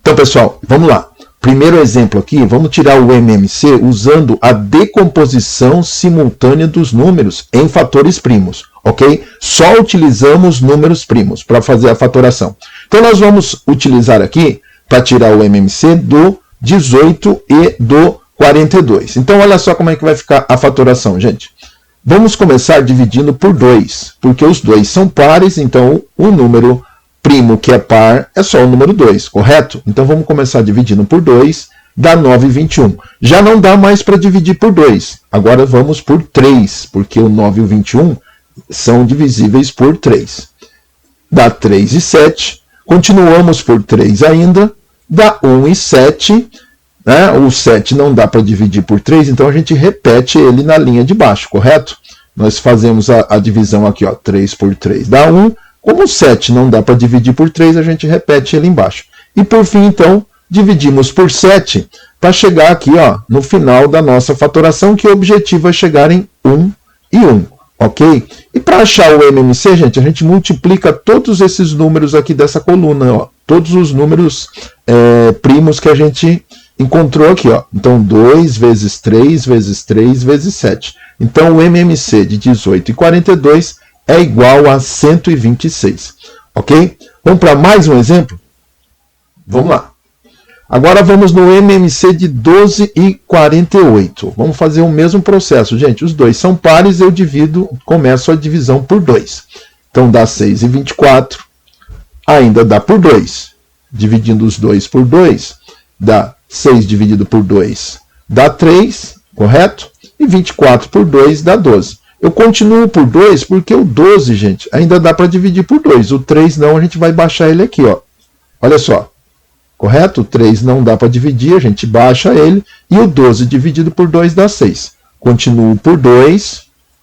Então, pessoal, vamos lá. Primeiro exemplo aqui, vamos tirar o MMC usando a decomposição simultânea dos números em fatores primos, ok? Só utilizamos números primos para fazer a fatoração. Então, nós vamos utilizar aqui, para tirar o MMC, do 18 e do 42. Então, olha só como é que vai ficar a fatoração, gente. Vamos começar dividindo por 2, porque os dois são pares, então o número primo que é par é só o número 2, correto? Então vamos começar dividindo por 2, dá 9 e 21. Já não dá mais para dividir por 2, agora vamos por 3, porque o 9 e o 21 são divisíveis por 3. Dá 3 e 7, continuamos por 3 ainda, dá 1 e 7, né? O 7 não dá para dividir por 3, então a gente repete ele na linha de baixo, correto? Nós fazemos a divisão aqui, ó, 3 por 3 dá 1, como o 7 não dá para dividir por 3, a gente repete ele embaixo. E por fim, então, dividimos por 7 para chegar aqui, ó, no final da nossa fatoração, que o objetivo é chegar em 1 e 1, ok? E para achar o MMC, gente, a gente multiplica todos esses números aqui dessa coluna, ó, todos os números primos que a gente encontrou aqui, ó. Então, 2 vezes 3 vezes 3 vezes 7. Então, o MMC de 18 e 42 é igual a 126, ok? Vamos para mais um exemplo? Vamos lá. Agora vamos no MMC de 12 e 48. Vamos fazer o mesmo processo, gente. Os dois são pares, eu começo a divisão por 2. Então dá 6 e 24, ainda dá por 2. Dividindo os 2 por 2, dá 6 dividido por 2, dá 3, correto? E 24 por 2 dá 12. Eu continuo por 2 porque o 12, gente, ainda dá para dividir por 2. O 3 não, a gente vai baixar ele aqui, ó. Olha só. Correto? O 3 não dá para dividir, a gente baixa ele. E o 12 dividido por 2 dá 6. Continuo por 2,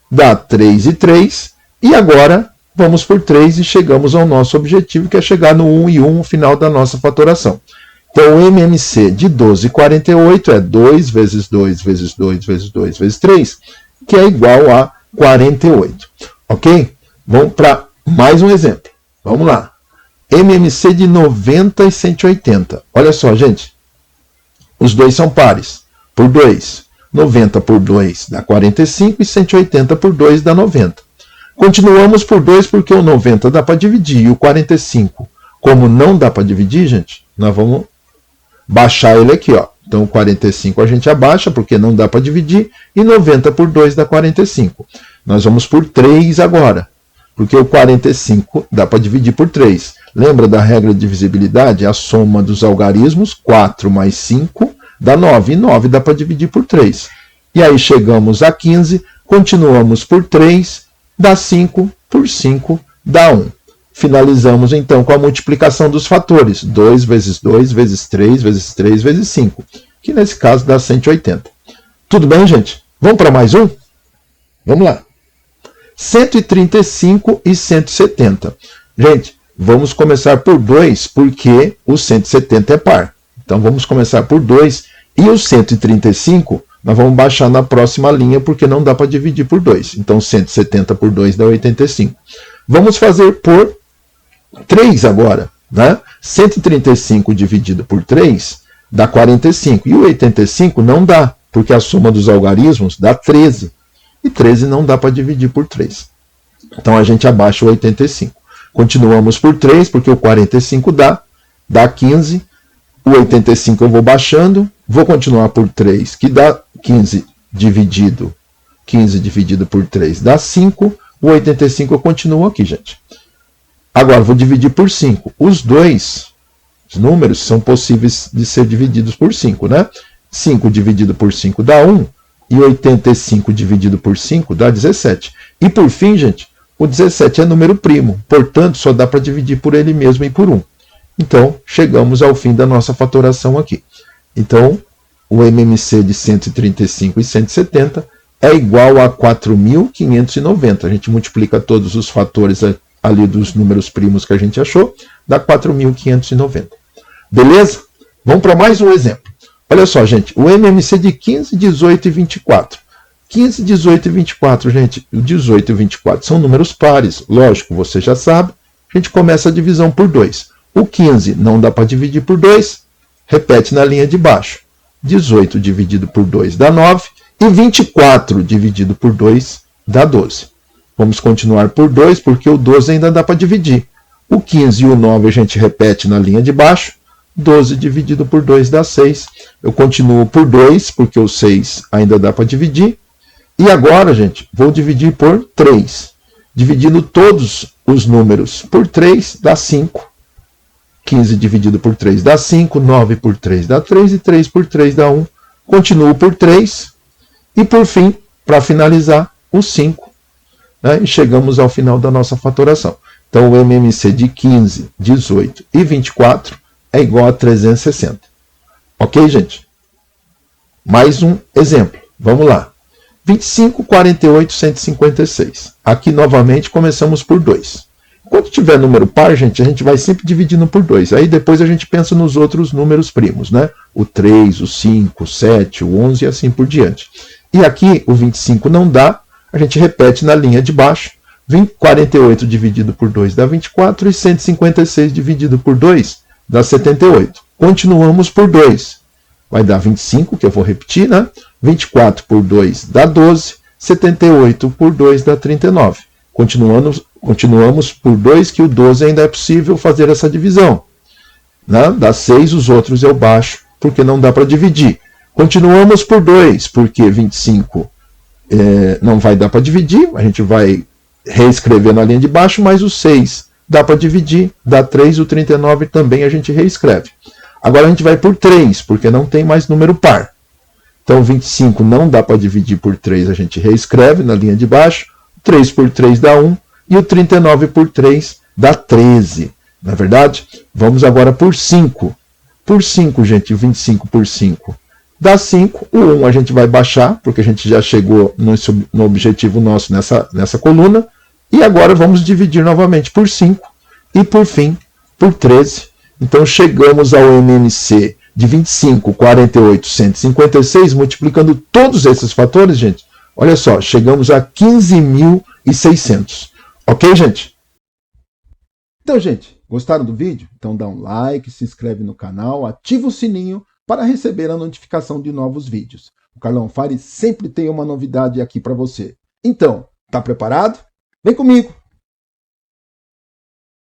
dá 3 e 3. E agora vamos por 3 e chegamos ao nosso objetivo, que é chegar no 1 e 1 no final da nossa fatoração. Então, o MMC de 12 e 48 é 2 vezes 2 vezes 2 vezes 2 vezes 3, que é igual a 48, ok? Vamos para mais um exemplo. Vamos lá. MMC de 90 e 180. Olha só, gente. Os dois são pares. Por 2. 90 por 2 dá 45 e 180 por 2 dá 90. Continuamos por 2 porque o 90 dá para dividir. E o 45, como não dá para dividir, gente, nós vamos baixar ele aqui, ó. Então, 45 a gente abaixa, porque não dá para dividir, e 90 por 2 dá 45. Nós vamos por 3 agora, porque o 45 dá para dividir por 3. Lembra da regra de divisibilidade? A soma dos algarismos, 4 mais 5, dá 9, e 9 dá para dividir por 3. E aí chegamos a 15, continuamos por 3, dá 5, por 5 dá 1. Finalizamos, então, com a multiplicação dos fatores. 2 vezes 2 vezes 3 vezes 3 vezes 5, que nesse caso dá 180. Tudo bem, gente? Vamos para mais um? Vamos lá. 135 e 170. Gente, vamos começar por 2, porque o 170 é par. Então, vamos começar por 2. E o 135, nós vamos baixar na próxima linha, porque não dá para dividir por 2. Então, 170 por 2 dá 85. Vamos fazer por 3 agora, né? 135 dividido por 3 dá 45. E o 85 não dá, porque a soma dos algarismos dá 13. E 13 não dá para dividir por 3. Então a gente abaixa o 85. Continuamos por 3, porque o 45 dá 15. O 85 eu vou baixando. Vou continuar por 3, que dá 15 dividido por 3 dá 5. O 85 eu continuo aqui, gente. Agora, vou dividir por 5. Os dois números são possíveis de ser divididos por 5, né? 5 dividido por 5 dá 1. E 85 dividido por 5 dá 17. E por fim, gente, o 17 é número primo. Portanto, só dá para dividir por ele mesmo e por 1. Então, chegamos ao fim da nossa fatoração aqui. Então, o MMC de 135 e 170 é igual a 4.590. A gente multiplica todos os fatores ali dos números primos que a gente achou, dá 4.590. Beleza? Vamos para mais um exemplo. Olha só, gente, o MMC de 15, 18 e 24. 15, 18 e 24, gente, o 18 e 24 são números pares. Lógico, você já sabe. A gente começa a divisão por 2. O 15 não dá para dividir por 2, repete na linha de baixo. 18 dividido por 2 dá 9 e 24 dividido por 2 dá 12. Vamos continuar por 2 porque o 12 ainda dá para dividir. O 15 e o 9 a gente repete na linha de baixo. 12 dividido por 2 dá 6. Eu continuo por 2 porque o 6 ainda dá para dividir. E agora, gente, vou dividir por 3. Dividindo todos os números por 3 dá 5. 15 dividido por 3 dá 5, 9 por 3 dá 3 e 3 por 3 dá 1. Continuo por 3 e, por fim, para finalizar, o 5. Né? E chegamos ao final da nossa fatoração. Então, o MMC de 15, 18 e 24 é igual a 360. Ok, gente? Mais um exemplo. Vamos lá. 25, 48, 156. Aqui, novamente, começamos por 2. Quando tiver número par, gente, a gente vai sempre dividindo por 2. Aí depois a gente pensa nos outros números primos, né? O 3, o 5, o 7, o 11 e assim por diante. E aqui o 25 não dá, a gente repete na linha de baixo. 48 dividido por 2 dá 24 e 156 dividido por 2 dá 78. Continuamos por 2. Vai dar 25, que eu vou repetir, né? 24 por 2 dá 12, 78 por 2 dá 39. Continuamos por 2, que o 12 ainda é possível fazer essa divisão. Né? Dá 6, os outros eu baixo, porque não dá para dividir. Continuamos por 2, porque 25 não vai dar para dividir, a gente vai reescrever na linha de baixo, mas o 6 dá para dividir, dá 3, o 39 também a gente reescreve. Agora a gente vai por 3, porque não tem mais número par. Então, 25 não dá para dividir por 3, a gente reescreve na linha de baixo. 3 por 3 dá 1 e o 39 por 3 dá 13. Não é verdade? Vamos agora por 5. Por 5, gente, 25 por 5 dá 5. O 1 a gente vai baixar, porque a gente já chegou no objetivo nosso nessa coluna. E agora vamos dividir novamente por 5 e, por fim, por 13. Então, chegamos ao MMC de 25, 48, 156, multiplicando todos esses fatores, gente. Olha só, chegamos a 15.600. Ok, gente? Então, gente, gostaram do vídeo? Então dá um like, se inscreve no canal, ativa o sininho para receber a notificação de novos vídeos. O Carlão Fari sempre tem uma novidade aqui para você. Então, tá preparado? Vem comigo!